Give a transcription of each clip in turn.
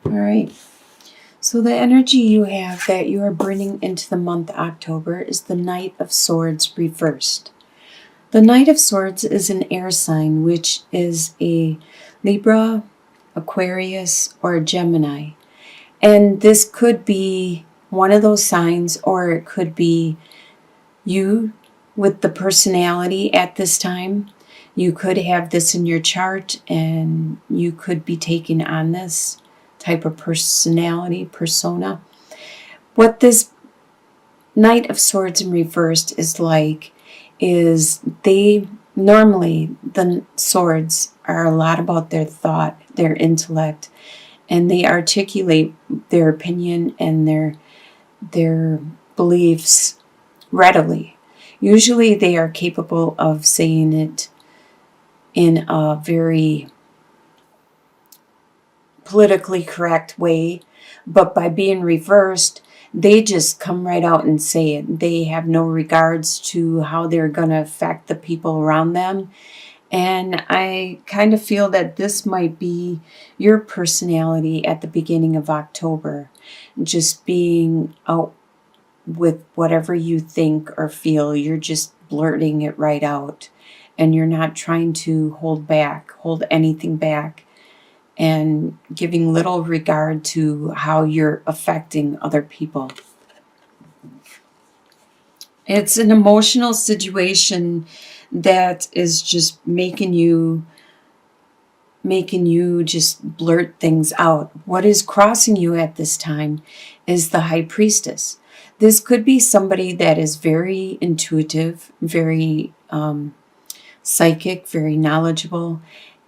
All right. So the energy you have that you are bringing into the month October is the Knight of Swords reversed. The Knight of Swords is an air sign, which is a Libra, Aquarius, or a Gemini. And this could be one of those signs, or it could be you with the personality at this time. You could have this in your chart and you could be taking on this type of personality, persona. What this Knight of Swords in reversed is like is they normally, the swords are a lot about their thought, their intellect, and they articulate their opinion and their beliefs readily. Usually they are capable of saying it in a very politically correct way, but by being reversed, they just come right out and say it. They have no regards to how they're going to affect the people around them. And I kind of feel that this might be your personality at the beginning of October, just being out with whatever you think or feel. You're just blurting it right out, and you're not trying to hold anything back, and giving little regard to how you're affecting other people. It's an emotional situation that is just making you just blurt things out. What is crossing you at this time is the High Priestess. This could be somebody that is very intuitive, very psychic, very knowledgeable,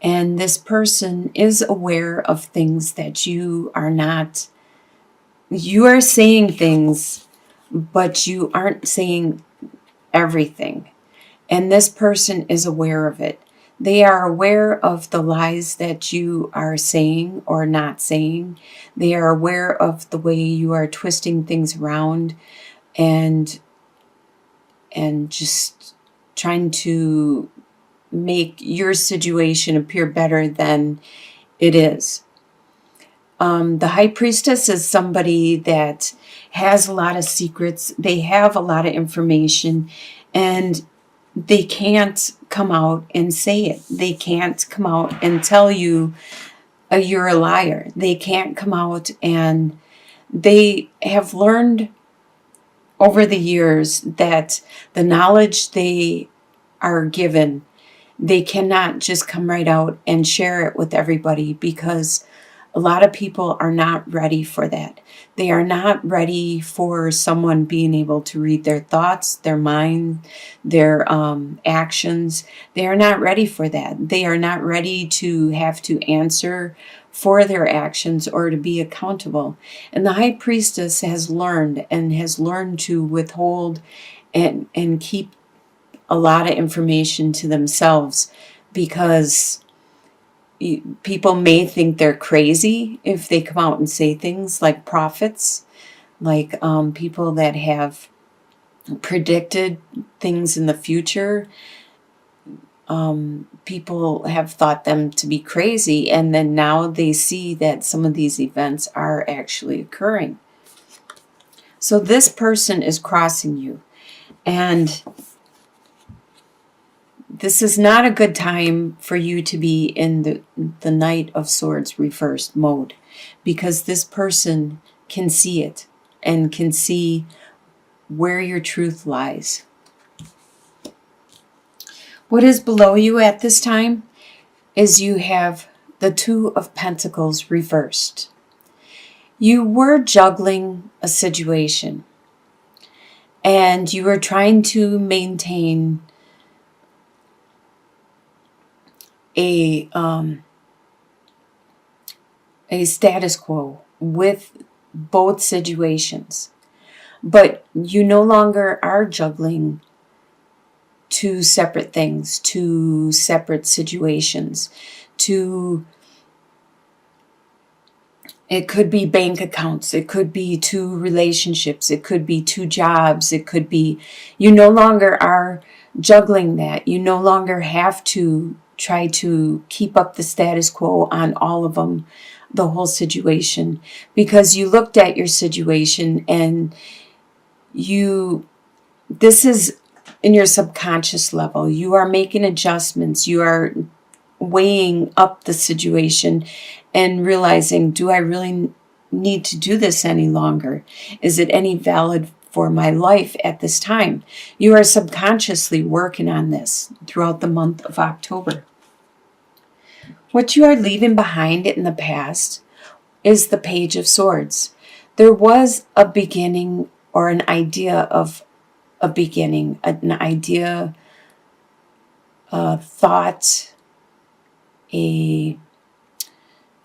and this person is aware of things that you are not. You are saying things, but you aren't saying everything. And this person is aware of it. They are aware of the lies that you are saying or not saying. They are aware of the way you are twisting things around and just trying to make your situation appear better than it is. The High Priestess is somebody that has a lot of secrets. They have a lot of information, and they can't come out and say it. They can't come out and tell you you're a liar. They can't come out, and they have learned over the years that the knowledge they are given, they cannot just come right out and share it with everybody, because a lot of people are not ready for that. They are not ready for someone being able to read their thoughts, their mind, their actions. They are not ready for that. They are not ready to have to answer for their actions or to be accountable. And the High Priestess has learned to withhold and keep a lot of information to themselves, because people may think they're crazy if they come out and say things like prophets, like people that have predicted things in the future. People have thought them to be crazy, and then now they see that some of these events are actually occurring. So this person is crossing you, and this is not a good time for you to be in the Knight of Swords reversed mode, because this person can see it and can see where your truth lies. What is below you at this time is you have the Two of Pentacles reversed. You were juggling a situation, and you were trying to maintain a status quo with both situations, but you no longer are juggling two separate things, two separate situations. It could be bank accounts, it could be two relationships, it could be two jobs, it could be, you no longer are juggling that. You no longer have to try to keep up the status quo on all of them, the whole situation, because you looked at your situation and this is in your subconscious level. You are making adjustments. You are weighing up the situation and realizing, do I really need to do this any longer? Is it any valid for my life at this time? You are subconsciously working on this throughout the month of October. What you are leaving behind in the past is the Page of Swords. There was a beginning, or an idea of a beginning, an idea, a thought, an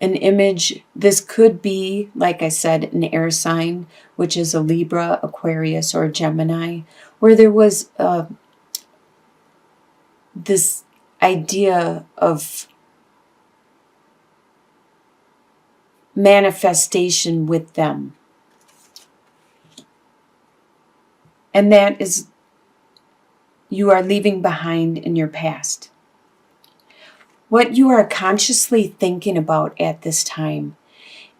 image. This could be, like I said, an air sign, which is a Libra, Aquarius, or Gemini, where there was this idea of manifestation with them. And that is, you are leaving behind in your past. What you are consciously thinking about at this time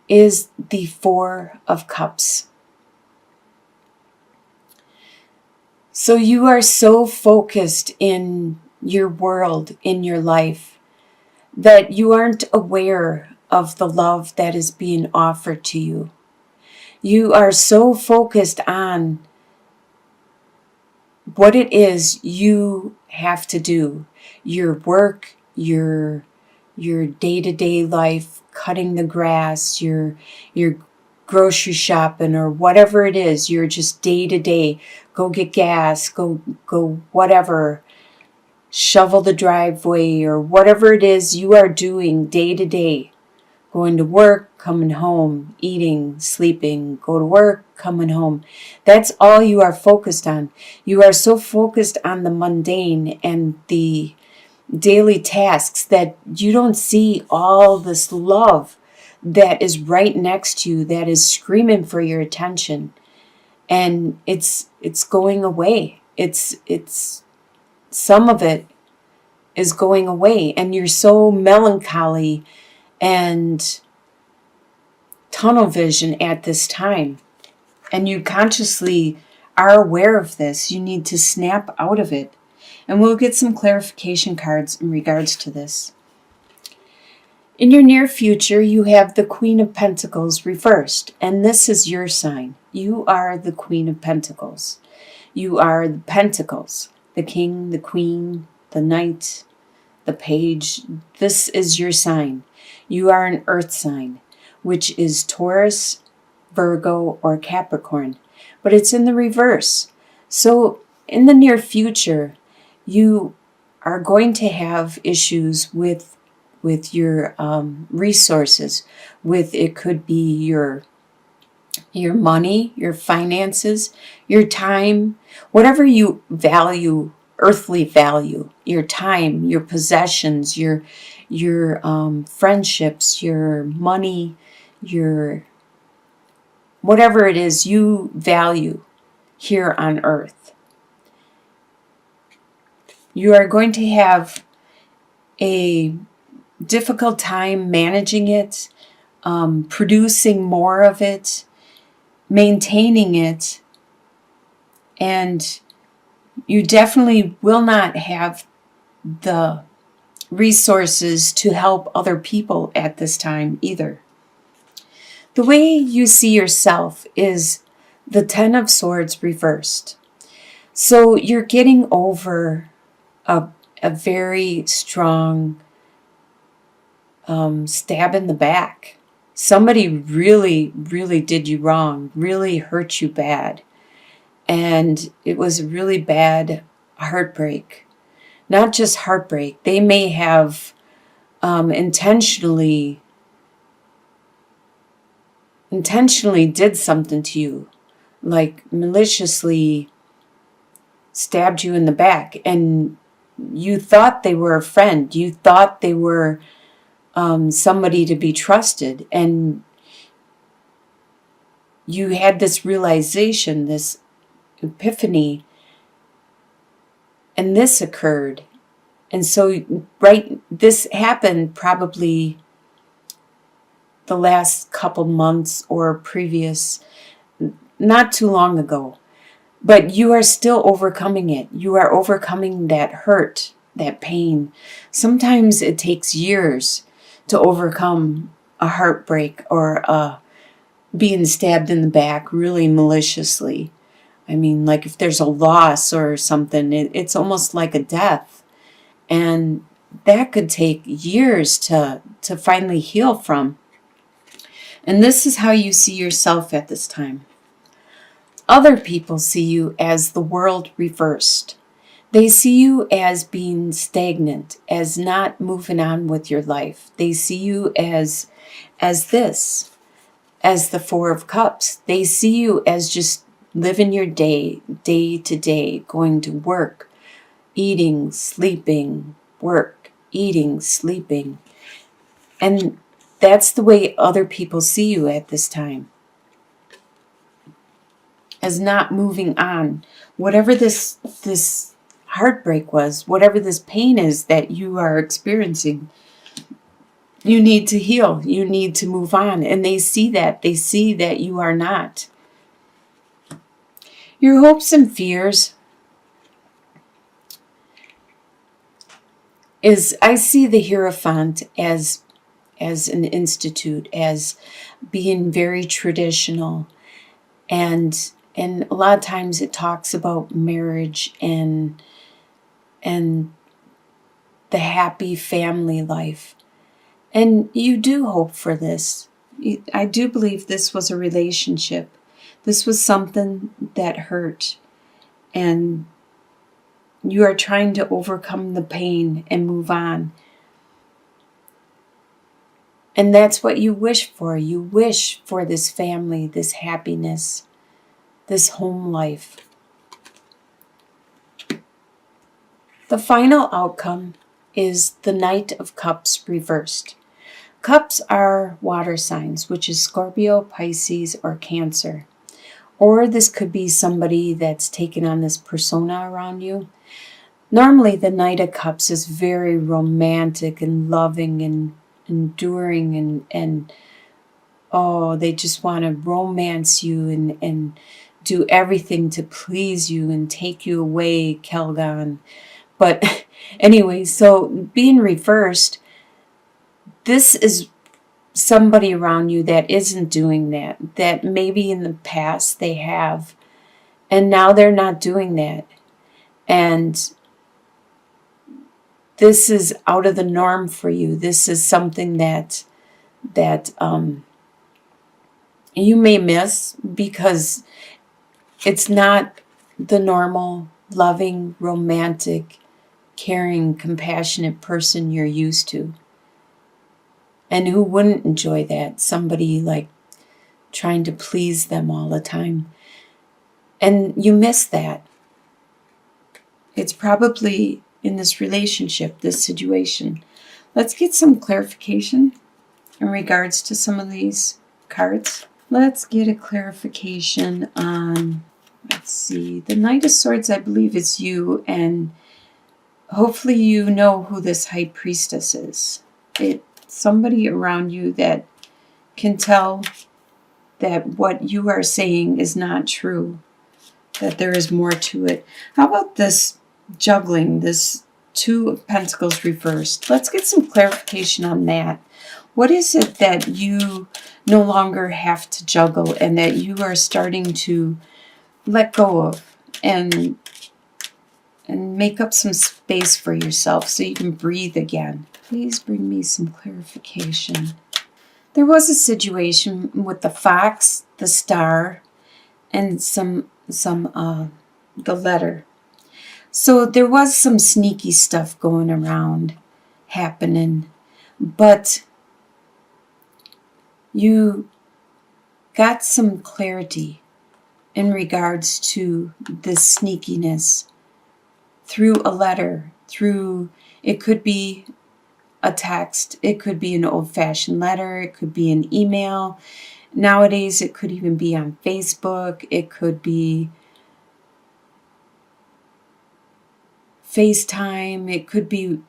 is the Four of Cups. So you are so focused in your world, in your life, that you aren't aware of the love that is being offered to you. You are so focused on what it is you have to do, your work, your day-to-day life, cutting the grass, your grocery shopping, or whatever it is. You're just day-to-day, go get gas, go whatever, shovel the driveway, or whatever it is you are doing day-to-day. Going to work, coming home, eating, sleeping, go to work, coming home. That's all you are focused on. You are so focused on the mundane and the daily tasks that you don't see all this love that is right next to you, that is screaming for your attention. And it's going away. It's some of it is going away, and you're so melancholy and tunnel vision at this time. And you consciously are aware of this. You need to snap out of it. And we'll get some clarification cards in regards to this. In your near future, you have the Queen of Pentacles reversed, and this is your sign. You are the Queen of Pentacles. You are the Pentacles, the King, the Queen, the Knight, the Page. This is your sign. You are an earth sign, which is Taurus, Virgo, or Capricorn, but it's in the reverse. So in the near future, you are going to have issues with your resources. It could be your money, your finances, your time, whatever you value, earthly value, your time, your possessions, your friendships, your money, your whatever it is you value here on earth. You are going to have a difficult time managing it, producing more of it, maintaining it, and you definitely will not have the resources to help other people at this time either. The way you see yourself is the Ten of Swords reversed. So you're getting over a very strong stab in the back. Somebody really, really did you wrong, really hurt you bad. And it was a really bad heartbreak. Not just heartbreak. They may have intentionally did something to you, like maliciously stabbed you in the back, and you thought they were a friend. You thought they were somebody to be trusted, and you had this realization, this epiphany, and this occurred. And so this happened probably the last couple months or previous, not too long ago. But you are still overcoming it. You are overcoming that hurt, that pain. Sometimes it takes years to overcome a heartbreak or being stabbed in the back really maliciously. I mean, like if there's a loss or something, it's almost like a death. And that could take years to finally heal from. And this is how you see yourself at this time. Other people see you as the world reversed. They see you as being stagnant, as not moving on with your life. They see you as this, as the Four of Cups. They see you as just living your day, day to day, going to work, eating, sleeping, work, eating, sleeping. And that's the way other people see you at this time. As not moving on. Whatever this heartbreak was, whatever this pain is that you are experiencing, you need to heal. You need to move on. And they see that. They see that you are not. Your hopes and fears is, I see the Hierophant as an institute, as being very traditional. And a lot of times it talks about marriage and the happy family life. And you do hope for this. I do believe this was a relationship. This was something that hurt. And you are trying to overcome the pain and move on. And that's what you wish for. You wish for this family, this happiness, this home life. The final outcome is the Knight of Cups reversed. Cups are water signs, which is Scorpio, Pisces, or Cancer. Or this could be somebody that's taken on this persona around you. Normally, the Knight of Cups is very romantic and loving and enduring and they just want to romance you and do everything to please you and take you away, Kelgan. But anyway, so being reversed, this is somebody around you that isn't doing that maybe in the past they have, and now they're not doing that. And this is out of the norm for you. This is something that you may miss because it's not the normal, loving, romantic, caring, compassionate person you're used to. And who wouldn't enjoy that? Somebody like trying to please them all the time. And you miss that. It's probably in this relationship, this situation. Let's get some clarification in regards to some of these cards. Let's get a clarification on, let's see, the Knight of Swords, I believe is you, and hopefully you know who this High Priestess is. It's somebody around you that can tell that what you are saying is not true, that there is more to it. How about this juggling, this Two of Pentacles reversed? Let's get some clarification on that. What is it that you no longer have to juggle and that you are starting to let go of and make up some space for yourself so you can breathe again? Please bring me some clarification. There was a situation with the fox, the star, and the letter. So there was some sneaky stuff going around, happening, but you got some clarity in regards to this sneakiness through a letter, it could be a text, it could be an old-fashioned letter, it could be an email. Nowadays, it could even be on Facebook, it could be FaceTime, it could be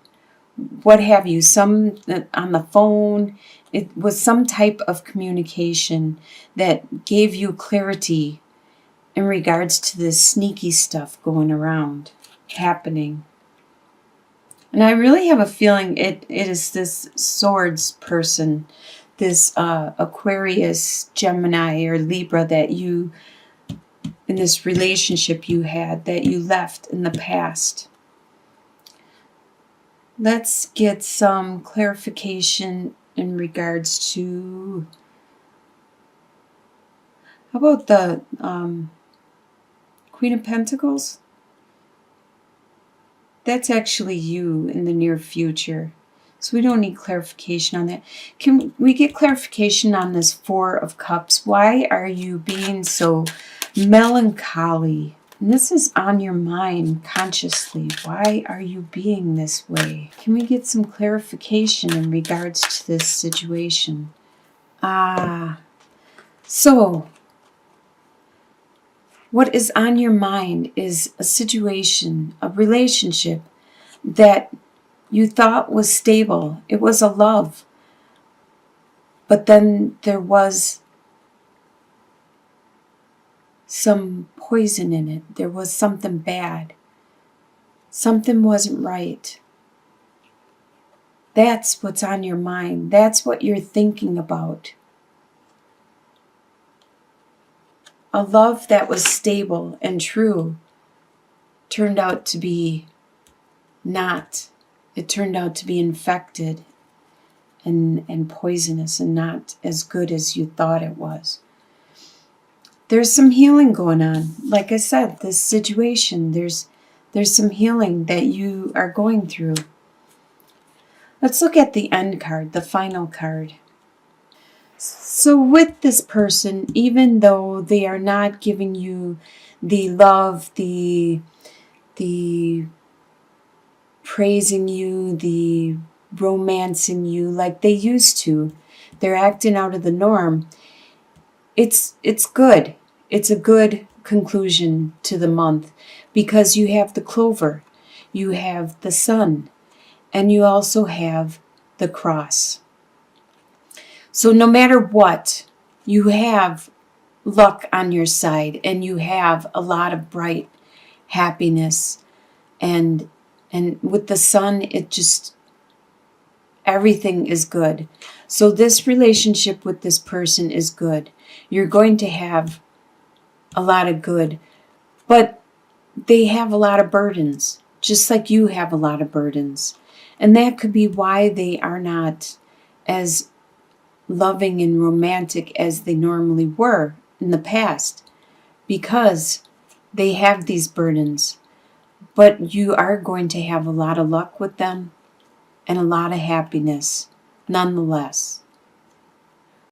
what have you, some on the phone. It was some type of communication that gave you clarity in regards to this sneaky stuff going around, happening. And I really have a feeling it is this swords person, this Aquarius, Gemini, or Libra that you, in this relationship you had, that you left in the past. Let's get some clarification in regards to, how about the Queen of Pentacles? That's actually you in the near future. So we don't need clarification on that. Can we get clarification on this Four of Cups? Why are you being so melancholy? And this is on your mind consciously. Why are you being this way? Can we get some clarification in regards to this situation? So what is on your mind is a situation, a relationship that you thought was stable. It was a love. But then there was some poison in it. There was something bad. Something wasn't right. That's what's on your mind. That's what you're thinking about. A love that was stable and true turned out to be not. It turned out to be infected and poisonous and not as good as you thought it was. There's some healing going on. Like I said, this situation, there's some healing that you are going through. Let's look at the end card, the final card. So with this person, even though they are not giving you the love, the praising you, the romancing you like they used to, they're acting out of the norm. It's good. It's a good conclusion to the month because you have the Clover, you have the Sun, and you also have the Cross. So no matter what, you have luck on your side and you have a lot of bright happiness. And with the Sun, it just, everything is good. So this relationship with this person is good. You're going to have a lot of good, but they have a lot of burdens, just like you have a lot of burdens. And that could be why they are not as loving and romantic as they normally were in the past, because they have these burdens. But you are going to have a lot of luck with them and a lot of happiness nonetheless.